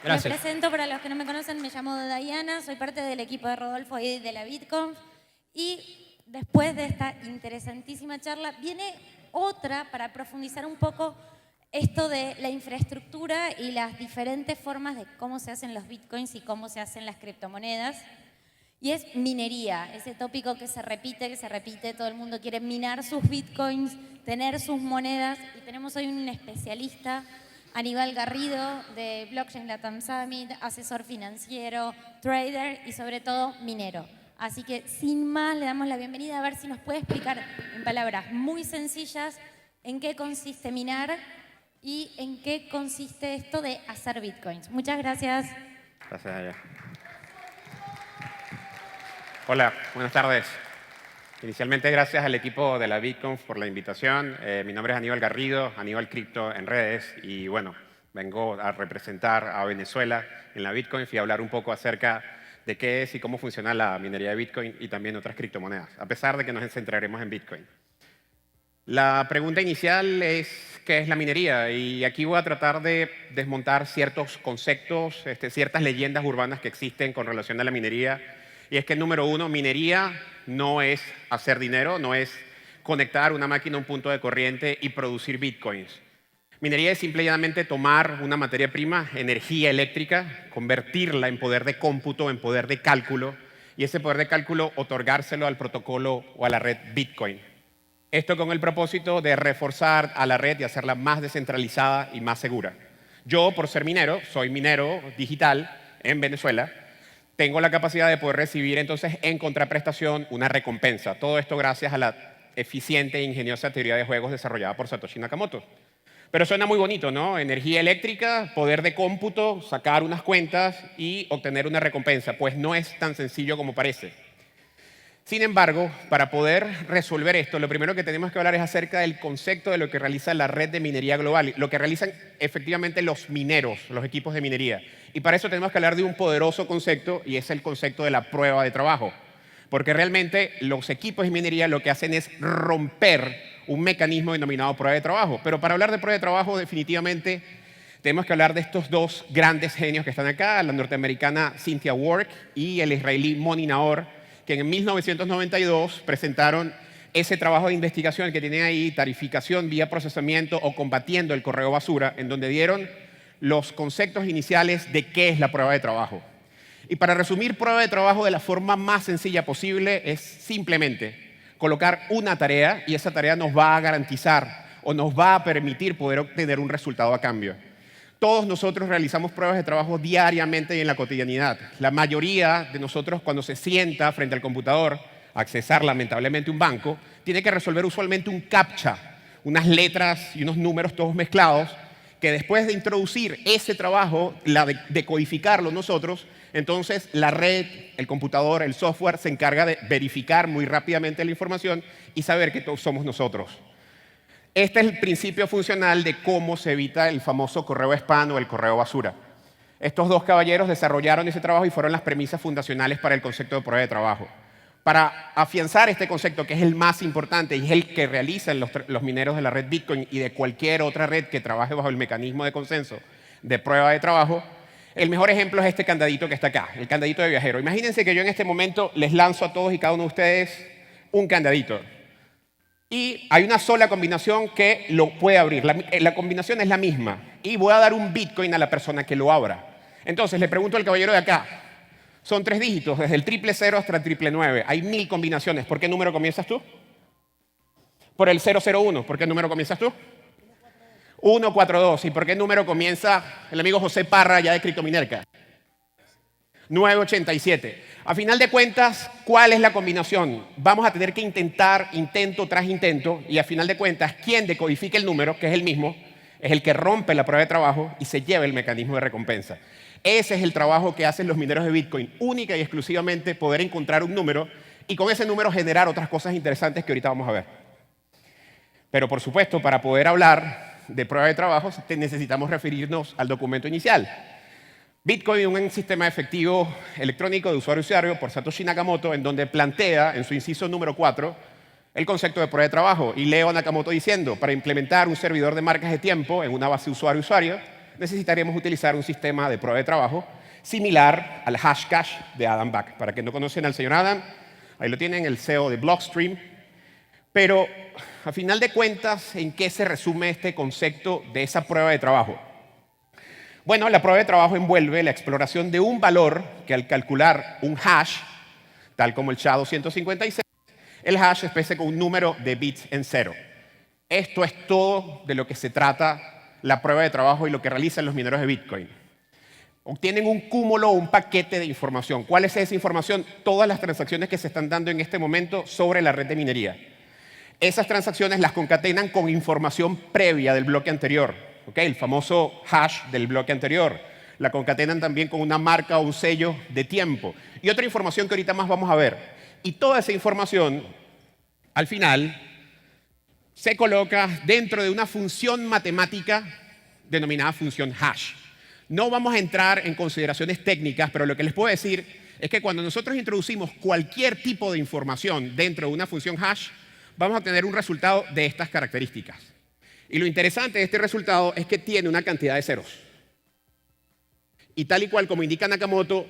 Gracias. Me presento para los que no me conocen, me llamo Diana, soy parte del equipo de Rodolfo y de la BitConf. Y después de esta interesantísima charla, viene otra para profundizar un poco esto de la infraestructura y las diferentes formas de cómo se hacen los bitcoins y cómo se hacen las criptomonedas. Y es minería, ese tópico que se repite, todo el mundo quiere minar sus bitcoins, tener sus monedas. Y tenemos hoy un especialista, Aníbal Garrido, de Blockchain Latam Summit, asesor financiero, trader y sobre todo minero. Así que sin más le damos la bienvenida a ver si nos puede explicar en palabras muy sencillas en qué consiste minar y en qué consiste esto de hacer bitcoins. Muchas gracias. Gracias, Aya. Hola, buenas tardes. Inicialmente, gracias al equipo de la BitConf por la invitación. Mi nombre es Aníbal Garrido, Aníbal Cripto en redes, y bueno, vengo a representar a Venezuela en la BitConf y a hablar un poco acerca de qué es y cómo funciona la minería de Bitcoin y también otras criptomonedas, a pesar de que nos centraremos en Bitcoin. La pregunta inicial es ¿qué es la minería? Y aquí voy a tratar de desmontar ciertos conceptos, ciertas leyendas urbanas que existen con relación a la minería. Y es que, número uno, minería no es hacer dinero, no es conectar una máquina a un punto de corriente y producir bitcoins. Minería es simplemente tomar una materia prima, energía eléctrica, convertirla en poder de cómputo, en poder de cálculo, y ese poder de cálculo otorgárselo al protocolo o a la red Bitcoin. Esto con el propósito de reforzar a la red y hacerla más descentralizada y más segura. Yo, por ser minero, soy minero digital en Venezuela, tengo la capacidad de poder recibir entonces en contraprestación una recompensa. Todo esto gracias a la eficiente e ingeniosa teoría de juegos desarrollada por Satoshi Nakamoto. Pero suena muy bonito, ¿no? Energía eléctrica, poder de cómputo, sacar unas cuentas y obtener una recompensa. Pues no es tan sencillo como parece. Sin embargo, para poder resolver esto, lo primero que tenemos que hablar es acerca del concepto de lo que realiza la red de minería global, lo que realizan efectivamente los mineros, los equipos de minería. Y para eso tenemos que hablar de un poderoso concepto, y es el concepto de la prueba de trabajo. Porque realmente los equipos de minería lo que hacen es romper un mecanismo denominado prueba de trabajo. Pero para hablar de prueba de trabajo, definitivamente tenemos que hablar de estos dos grandes genios que están acá, la norteamericana Cynthia Wark y el israelí Moni Naor, que en 1992 presentaron ese trabajo de investigación que tienen ahí, tarificación vía procesamiento o combatiendo el correo basura, en donde dieron los conceptos iniciales de qué es la prueba de trabajo. Y para resumir prueba de trabajo de la forma más sencilla posible es simplemente colocar una tarea y esa tarea nos va a garantizar o nos va a permitir poder obtener un resultado a cambio. Todos nosotros realizamos pruebas de trabajo diariamente y en la cotidianidad. La mayoría de nosotros, cuando se sienta frente al computador a accesar lamentablemente un banco, tiene que resolver usualmente un CAPTCHA, unas letras y unos números todos mezclados, que después de introducir ese trabajo, de decodificarlo nosotros, entonces la red, el computador, el software se encarga de verificar muy rápidamente la información y saber que todos somos nosotros. Este es el principio funcional de cómo se evita el famoso correo spam o el correo basura. Estos dos caballeros desarrollaron ese trabajo y fueron las premisas fundacionales para el concepto de prueba de trabajo. Para afianzar este concepto, que es el más importante y es el que realizan los mineros de la red Bitcoin y de cualquier otra red que trabaje bajo el mecanismo de consenso de prueba de trabajo, el mejor ejemplo es este candadito que está acá, el candadito de viajero. Imagínense que yo en este momento les lanzo a todos y cada uno de ustedes un candadito. Y hay una sola combinación que lo puede abrir. La combinación es la misma. Y voy a dar un Bitcoin a la persona que lo abra. Entonces, le pregunto al caballero de acá. Son 3 dígitos, desde el 000 hasta el 999. Hay 1000 combinaciones. ¿Por qué número comienzas tú? Por el 001. ¿Por qué número comienzas tú? 142. ¿Y por qué número comienza el amigo José Parra, ya de Criptominerca? 987. A final de cuentas, ¿cuál es la combinación? Vamos a tener que intentar, intento tras intento, y a final de cuentas, quien decodifique el número, que es el mismo, es el que rompe la prueba de trabajo y se lleva el mecanismo de recompensa. Ese es el trabajo que hacen los mineros de Bitcoin, única y exclusivamente poder encontrar un número y con ese número generar otras cosas interesantes que ahorita vamos a ver. Pero por supuesto, para poder hablar de prueba de trabajo, necesitamos referirnos al documento inicial. Bitcoin es un sistema efectivo electrónico de usuario a usuario por Satoshi Nakamoto, en donde plantea en su inciso número 4 el concepto de prueba de trabajo. Y leo a Nakamoto diciendo, para implementar un servidor de marcas de tiempo en una base usuario a usuario, necesitaríamos utilizar un sistema de prueba de trabajo similar al Hashcash de Adam Back. Para quienes no conocen al señor Adam, ahí lo tienen, el CEO de Blockstream. Pero, a final de cuentas, ¿en qué se resume este concepto de esa prueba de trabajo? Bueno, la prueba de trabajo envuelve la exploración de un valor que al calcular un hash, tal como el SHA-256, el hash especie con un número de bits en cero. Esto es todo de lo que se trata la prueba de trabajo y lo que realizan los mineros de Bitcoin. Obtienen un cúmulo o un paquete de información. ¿Cuál es esa información? Todas las transacciones que se están dando en este momento sobre la red de minería. Esas transacciones las concatenan con información previa del bloque anterior, ¿okay? El famoso hash del bloque anterior. La concatenan también con una marca o un sello de tiempo. Y otra información que ahorita más vamos a ver. Y toda esa información, al final, se coloca dentro de una función matemática denominada función hash. No vamos a entrar en consideraciones técnicas, pero lo que les puedo decir es que cuando nosotros introducimos cualquier tipo de información dentro de una función hash, vamos a tener un resultado de estas características. Y lo interesante de este resultado es que tiene una cantidad de ceros. Y tal y cual como indica Nakamoto,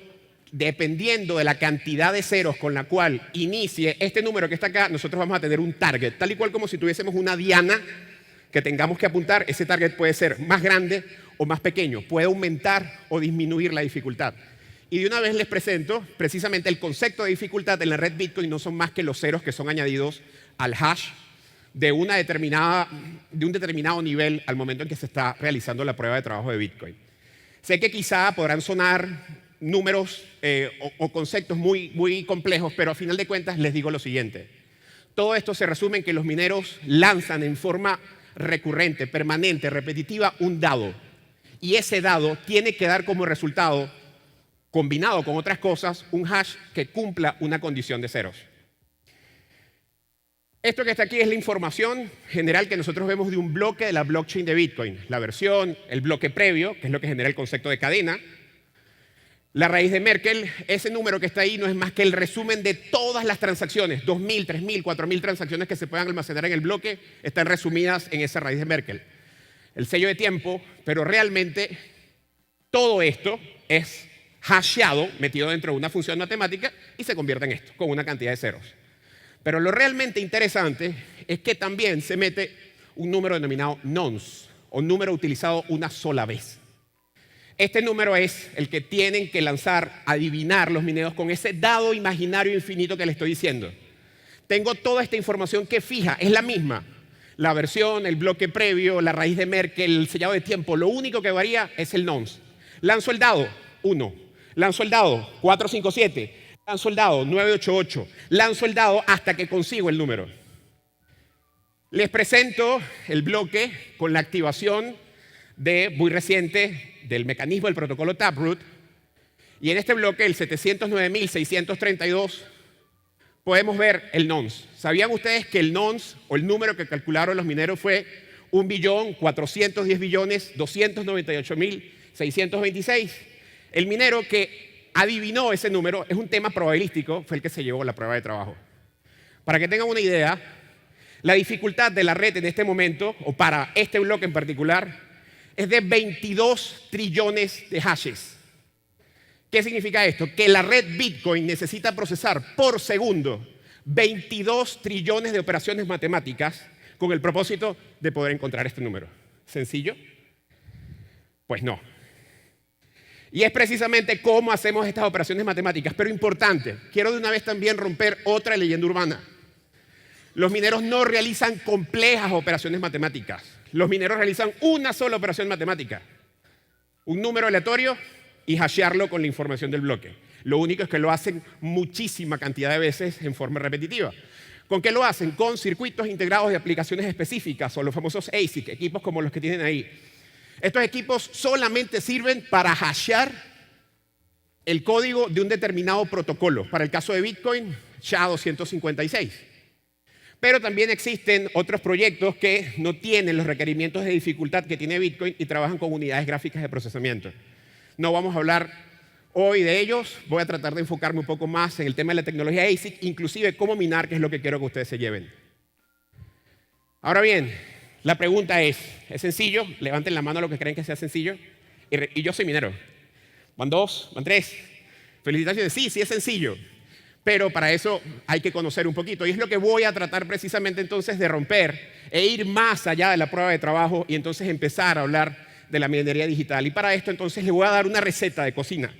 dependiendo de la cantidad de ceros con la cual inicie este número que está acá, nosotros vamos a tener un target. Tal y cual como si tuviésemos una diana que tengamos que apuntar, ese target puede ser más grande o más pequeño, puede aumentar o disminuir la dificultad. Y de una vez les presento precisamente el concepto de dificultad en la red Bitcoin no son más que los ceros que son añadidos al hash de un determinado nivel al momento en que se está realizando la prueba de trabajo de Bitcoin. Sé que quizá podrán sonar números o conceptos muy complejos, pero a final de cuentas les digo lo siguiente. Todo esto se resume en que los mineros lanzan en forma recurrente, permanente, repetitiva, un dado. Y ese dado tiene que dar como resultado, combinado con otras cosas, un hash que cumpla una condición de ceros. Esto que está aquí es la información general que nosotros vemos de un bloque de la blockchain de Bitcoin. La versión, el bloque previo, que es lo que genera el concepto de cadena. La raíz de Merkle, ese número que está ahí no es más que el resumen de todas las transacciones, 2.000, 3.000, 4.000 transacciones que se puedan almacenar en el bloque, están resumidas en esa raíz de Merkle. El sello de tiempo, pero realmente todo esto es hasheado, metido dentro de una función matemática y se convierte en esto, con una cantidad de ceros. Pero lo realmente interesante es que también se mete un número denominado nonce, o número utilizado una sola vez. Este número es el que tienen que lanzar, adivinar los mineros con ese dado imaginario infinito que les estoy diciendo. Tengo toda esta información que fija, es la misma. La versión, el bloque previo, la raíz de Merkle, el sellado de tiempo. Lo único que varía es el nonce. Lanzo el dado, 1. Lanzo el dado, 457. Lanzo el dado, 988. Lanzo el dado hasta que consigo el número. Les presento el bloque con la activación muy reciente del mecanismo del protocolo Taproot. Y en este bloque, el 709.632, podemos ver el nonce. ¿Sabían ustedes que el nonce, o el número que calcularon los mineros, fue 1.410.298.626? El minero que adivinó ese número, es un tema probabilístico, fue el que se llevó la prueba de trabajo. Para que tengan una idea, la dificultad de la red en este momento, o para este bloque en particular, es de 22 trillones de hashes. ¿Qué significa esto? Que la red Bitcoin necesita procesar por segundo 22 trillones de operaciones matemáticas con el propósito de poder encontrar este número. ¿Sencillo? Pues no. Y es precisamente cómo hacemos estas operaciones matemáticas. Pero importante, quiero de una vez también romper otra leyenda urbana. Los mineros no realizan complejas operaciones matemáticas. Los mineros realizan una sola operación matemática. Un número aleatorio y hashearlo con la información del bloque. Lo único es que lo hacen muchísima cantidad de veces en forma repetitiva. ¿Con qué lo hacen? Con circuitos integrados de aplicaciones específicas o los famosos ASIC, equipos como los que tienen ahí. Estos equipos solamente sirven para hashear el código de un determinado protocolo. Para el caso de Bitcoin, SHA-256. Pero también existen otros proyectos que no tienen los requerimientos de dificultad que tiene Bitcoin y trabajan con unidades gráficas de procesamiento. No vamos a hablar hoy de ellos, voy a tratar de enfocarme un poco más en el tema de la tecnología ASIC, inclusive cómo minar, que es lo que quiero que ustedes se lleven. Ahora bien, la pregunta ¿es sencillo? Levanten la mano los que creen que sea sencillo. Y yo soy minero. Van 2, van 3. Felicitaciones. Sí, sí es sencillo. Pero para eso hay que conocer un poquito. Y es lo que voy a tratar precisamente entonces de romper e ir más allá de la prueba de trabajo y entonces empezar a hablar de la minería digital. Y para esto entonces les voy a dar una receta de cocina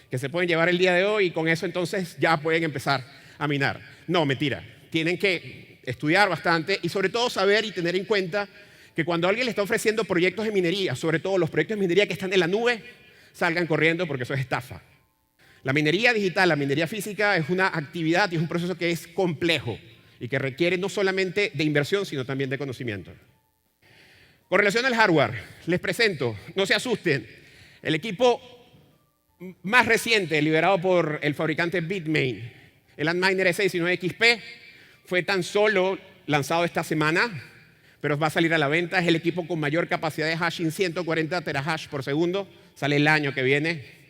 que se pueden llevar el día de hoy y con eso entonces ya pueden empezar a minar. No, mentira. Tienen que estudiar bastante y sobre todo saber y tener en cuenta que cuando alguien le está ofreciendo proyectos de minería, sobre todo los proyectos de minería que están en la nube, salgan corriendo porque eso es estafa. La minería digital, la minería física es una actividad y es un proceso que es complejo y que requiere no solamente de inversión, sino también de conocimiento. Con relación al hardware, les presento, no se asusten, el equipo más reciente liberado por el fabricante Bitmain, el Antminer S19XP, fue tan solo lanzado esta semana, pero va a salir a la venta. Es el equipo con mayor capacidad de hashing, 140 terahash por segundo, sale el año que viene.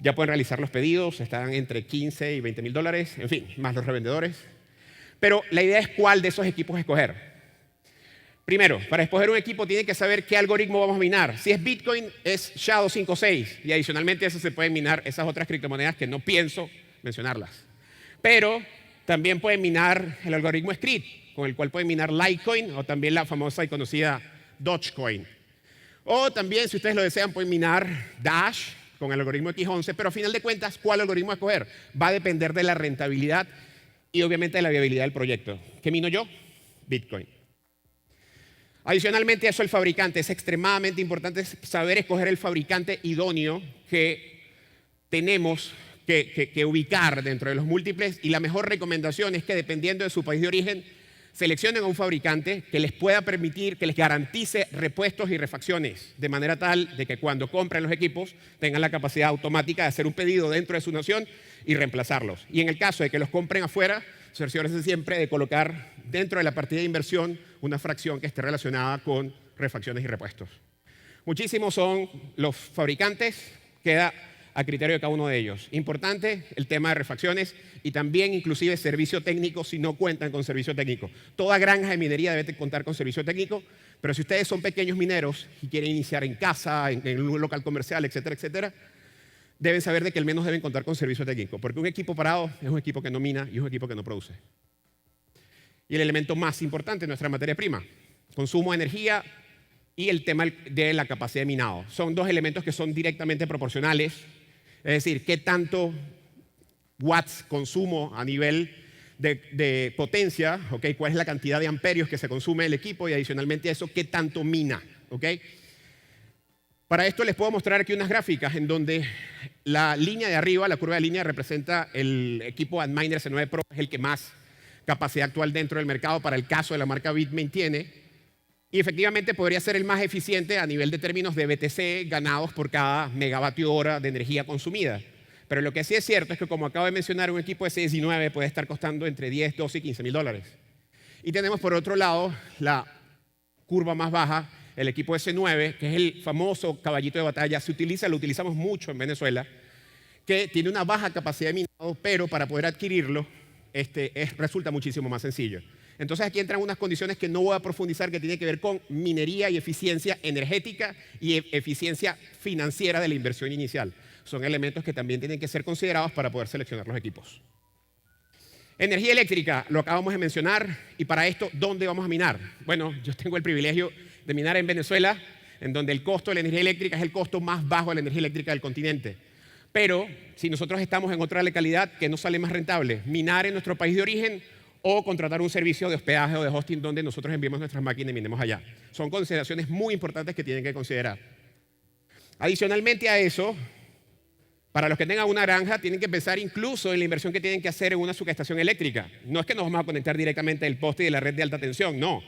Ya pueden realizar los pedidos, están entre 15 y 20 mil dólares, en fin, más los revendedores. Pero la idea es cuál de esos equipos escoger. Primero, para escoger un equipo tienen que saber qué algoritmo vamos a minar. Si es Bitcoin, es SHA-256 y adicionalmente a eso se pueden minar esas otras criptomonedas que no pienso mencionarlas. Pero también pueden minar el algoritmo Scrypt, con el cual pueden minar Litecoin o también la famosa y conocida Dogecoin. O también, si ustedes lo desean, pueden minar Dash con el algoritmo X11, pero a final de cuentas, ¿cuál algoritmo escoger? Va a depender de la rentabilidad y obviamente de la viabilidad del proyecto. ¿Qué mino yo? Bitcoin. Adicionalmente a eso, el fabricante. Es extremadamente importante saber escoger el fabricante idóneo que tenemos que ubicar dentro de los múltiples, y la mejor recomendación es que dependiendo de su país de origen, seleccionen a un fabricante que les pueda permitir, que les garantice repuestos y refacciones, de manera tal de que cuando compren los equipos tengan la capacidad automática de hacer un pedido dentro de su nación y reemplazarlos. Y en el caso de que los compren afuera, cerciórense siempre de colocar dentro de la partida de inversión una fracción que esté relacionada con refacciones y repuestos. Muchísimos son los fabricantes, queda a criterio de cada uno de ellos. Importante el tema de refacciones y también inclusive servicio técnico si no cuentan con servicio técnico. Toda granja de minería debe contar con servicio técnico, pero si ustedes son pequeños mineros y quieren iniciar en casa, en un local comercial, etcétera, etcétera, deben saber de que al menos deben contar con servicio técnico, porque un equipo parado es un equipo que no mina y es un equipo que no produce. Y el elemento más importante es nuestra materia prima, consumo de energía y el tema de la capacidad de minado. Son dos elementos que son directamente proporcionales. Es decir, qué tanto watts consumo a nivel de potencia, ¿okay? Cuál es la cantidad de amperios que se consume el equipo y adicionalmente a eso, qué tanto mina. ¿Okay? Para esto les puedo mostrar aquí unas gráficas en donde la línea de arriba, la curva de línea, representa el equipo Antminer S9 Pro, es el que más capacidad actual dentro del mercado para el caso de la marca Bitmain tiene. Y efectivamente podría ser el más eficiente a nivel de términos de BTC ganados por cada megavatio hora de energía consumida. Pero lo que sí es cierto es que, como acabo de mencionar, un equipo S19 puede estar costando entre 10, 12 y 15 mil dólares. Y tenemos por otro lado la curva más baja, el equipo S9, que es el famoso caballito de batalla. Lo utilizamos mucho en Venezuela, que tiene una baja capacidad de minado, pero para poder adquirirlo resulta muchísimo más sencillo. Entonces aquí entran unas condiciones que no voy a profundizar, que tienen que ver con minería y eficiencia energética y eficiencia financiera de la inversión inicial. Son elementos que también tienen que ser considerados para poder seleccionar los equipos. Energía eléctrica, lo acabamos de mencionar, y para esto, ¿dónde vamos a minar? Bueno, yo tengo el privilegio de minar en Venezuela, en donde el costo de la energía eléctrica es el costo más bajo de la energía eléctrica del continente. Pero si nosotros estamos en otra localidad, ¿qué nos sale más rentable? Minar en nuestro país de origen o contratar un servicio de hospedaje o de hosting donde nosotros enviemos nuestras máquinas y minemos allá. Son consideraciones muy importantes que tienen que considerar. Adicionalmente a eso, para los que tengan una granja, tienen que pensar incluso en la inversión que tienen que hacer en una subestación eléctrica. No es que nos vamos a conectar directamente del poste y de la red de alta tensión, no.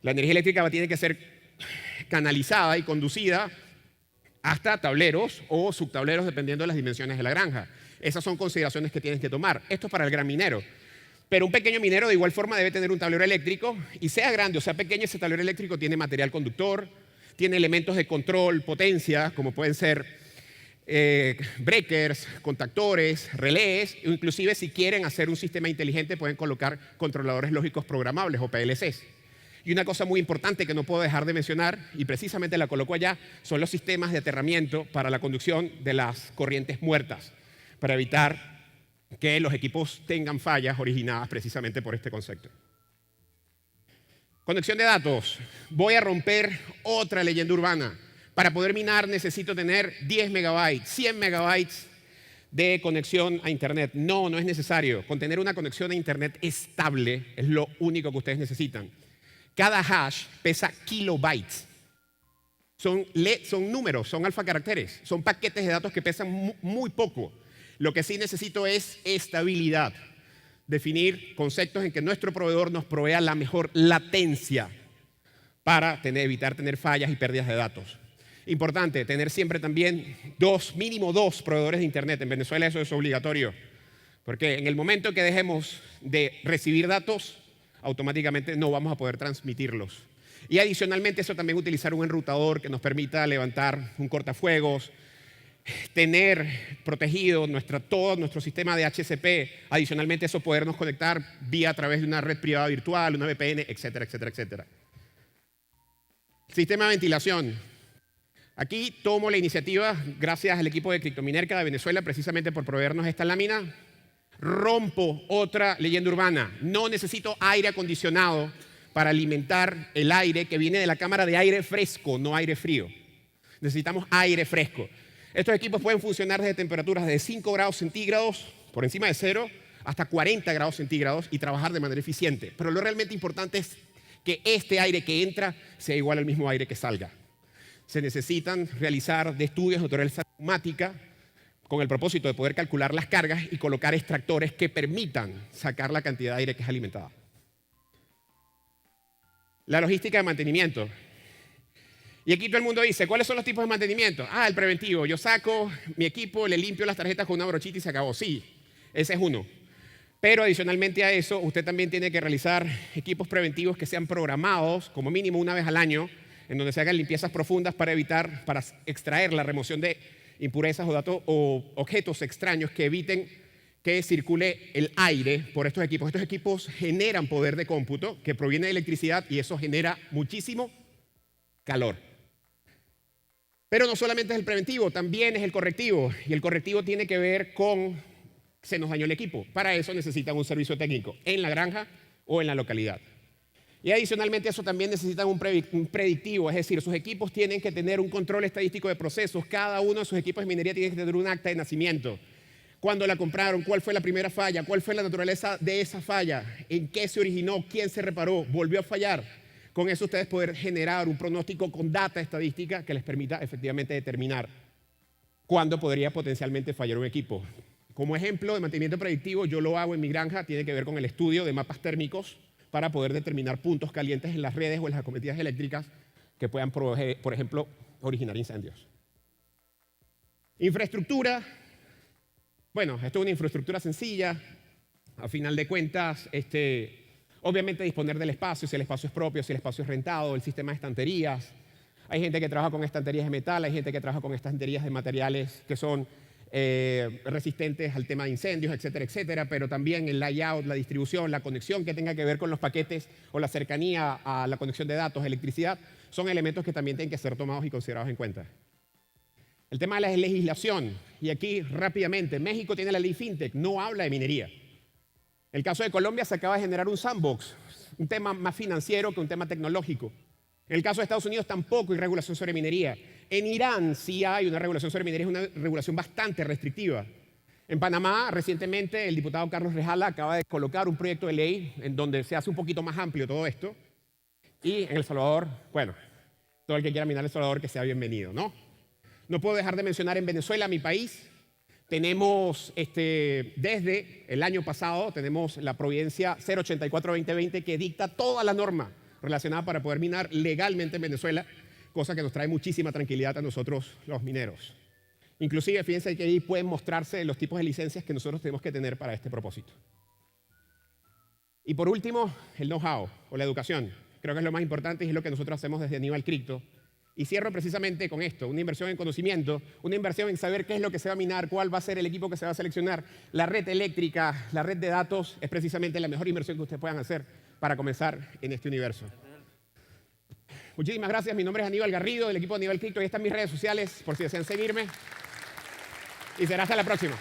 La energía eléctrica tiene que ser canalizada y conducida hasta tableros o subtableros dependiendo de las dimensiones de la granja. Esas son consideraciones que tienes que tomar. Esto es para el gran minero. Pero un pequeño minero de igual forma debe tener un tablero eléctrico, y sea grande o sea pequeño, ese tablero eléctrico tiene material conductor, tiene elementos de control, potencia, como pueden ser breakers, contactores, relés, o inclusive si quieren hacer un sistema inteligente pueden colocar controladores lógicos programables o PLCs. Y una cosa muy importante que no puedo dejar de mencionar, y precisamente la coloco allá, son los sistemas de aterramiento para la conducción de las corrientes muertas, para evitar que los equipos tengan fallas originadas precisamente por este concepto. Conexión de datos. Voy a romper otra leyenda urbana. Para poder minar necesito tener 10 megabytes, 100 megabytes de conexión a Internet. No, no es necesario. Con tener una conexión a Internet estable es lo único que ustedes necesitan. Cada hash pesa kilobytes. Son números, son alfacaracteres, son paquetes de datos que pesan muy poco. Lo que sí necesito es estabilidad. Definir conceptos en que nuestro proveedor nos provea la mejor latencia para evitar tener fallas y pérdidas de datos. Importante, tener siempre también mínimo dos proveedores de Internet. En Venezuela eso es obligatorio, porque en el momento que dejemos de recibir datos, automáticamente no vamos a poder transmitirlos. Y adicionalmente eso también utilizar un enrutador que nos permita levantar un cortafuegos, tener protegido todo nuestro sistema de HCP, adicionalmente eso podernos conectar vía a través de una red privada virtual, una VPN, etcétera, etcétera, etcétera. Sistema de ventilación. Aquí tomo la iniciativa, gracias al equipo de Criptominerca de Venezuela, precisamente por proveernos esta lámina. Rompo otra leyenda urbana. No necesito aire acondicionado para alimentar el aire que viene de la cámara de aire fresco, no aire frío. Necesitamos aire fresco. Estos equipos pueden funcionar desde temperaturas de 5 grados centígrados, por encima de cero, hasta 40 grados centígrados y trabajar de manera eficiente. Pero lo realmente importante es que este aire que entra sea igual al mismo aire que salga. Se necesitan realizar estudios de naturaleza neumática con el propósito de poder calcular las cargas y colocar extractores que permitan sacar la cantidad de aire que es alimentada. La logística de mantenimiento. Y aquí todo el mundo dice, ¿cuáles son los tipos de mantenimiento? El preventivo. Yo saco mi equipo, le limpio las tarjetas con una brochita y se acabó. Sí, ese es uno. Pero adicionalmente a eso, usted también tiene que realizar equipos preventivos que sean programados como mínimo una vez al año, en donde se hagan limpiezas profundas para extraer la remoción de impurezas o datos o objetos extraños que eviten que circule el aire por estos equipos. Estos equipos generan poder de cómputo que proviene de electricidad y eso genera muchísimo calor. Pero no solamente es el preventivo, también es el correctivo. Y el correctivo tiene que ver con se nos dañó el equipo. Para eso necesitan un servicio técnico en la granja o en la localidad. Y adicionalmente eso también necesitan un predictivo, es decir, sus equipos tienen que tener un control estadístico de procesos. Cada uno de sus equipos de minería tiene que tener un acta de nacimiento. ¿Cuándo la compraron? ¿Cuál fue la primera falla? ¿Cuál fue la naturaleza de esa falla? ¿En qué se originó? ¿Quién se reparó? ¿Volvió a fallar? Con eso ustedes poder generar un pronóstico con data estadística que les permita efectivamente determinar cuándo podría potencialmente fallar un equipo. Como ejemplo de mantenimiento predictivo, yo lo hago en mi granja, tiene que ver con el estudio de mapas térmicos para poder determinar puntos calientes en las redes o en las acometidas eléctricas que puedan, por ejemplo, originar incendios. Infraestructura. Bueno, esto es una infraestructura sencilla. A final de cuentas, obviamente disponer del espacio, si el espacio es propio, si el espacio es rentado, el sistema de estanterías. Hay gente que trabaja con estanterías de metal, hay gente que trabaja con estanterías de materiales que son resistentes al tema de incendios, etcétera, etcétera, pero también el layout, la distribución, la conexión que tenga que ver con los paquetes o la cercanía a la conexión de datos, electricidad, son elementos que también tienen que ser tomados y considerados en cuenta. El tema de la legislación, y aquí rápidamente, México tiene la ley FinTech, no habla de minería. El caso de Colombia se acaba de generar un sandbox, un tema más financiero que un tema tecnológico. En el caso de Estados Unidos tampoco hay regulación sobre minería. En Irán sí hay una regulación sobre minería, es una regulación bastante restrictiva. En Panamá, recientemente, el diputado Carlos Rejala acaba de colocar un proyecto de ley en donde se hace un poquito más amplio todo esto. Y en El Salvador, bueno, todo el que quiera minar El Salvador que sea bienvenido, ¿no? No puedo dejar de mencionar en Venezuela, mi país. Tenemos, desde el año pasado, tenemos la Providencia 084-2020 que dicta toda la norma relacionada para poder minar legalmente en Venezuela, cosa que nos trae muchísima tranquilidad a nosotros los mineros. Inclusive, fíjense que ahí pueden mostrarse los tipos de licencias que nosotros tenemos que tener para este propósito. Y por último, el know-how o la educación. Creo que es lo más importante y es lo que nosotros hacemos desde Aníbal Cripto. Y cierro precisamente con esto, una inversión en conocimiento, una inversión en saber qué es lo que se va a minar, cuál va a ser el equipo que se va a seleccionar. La red eléctrica, la red de datos es precisamente la mejor inversión que ustedes puedan hacer para comenzar en este universo. Muchísimas gracias. Mi nombre es Aníbal Garrido, del equipo de Aníbal Cripto. Ahí están mis redes sociales por si desean seguirme. Y será hasta la próxima.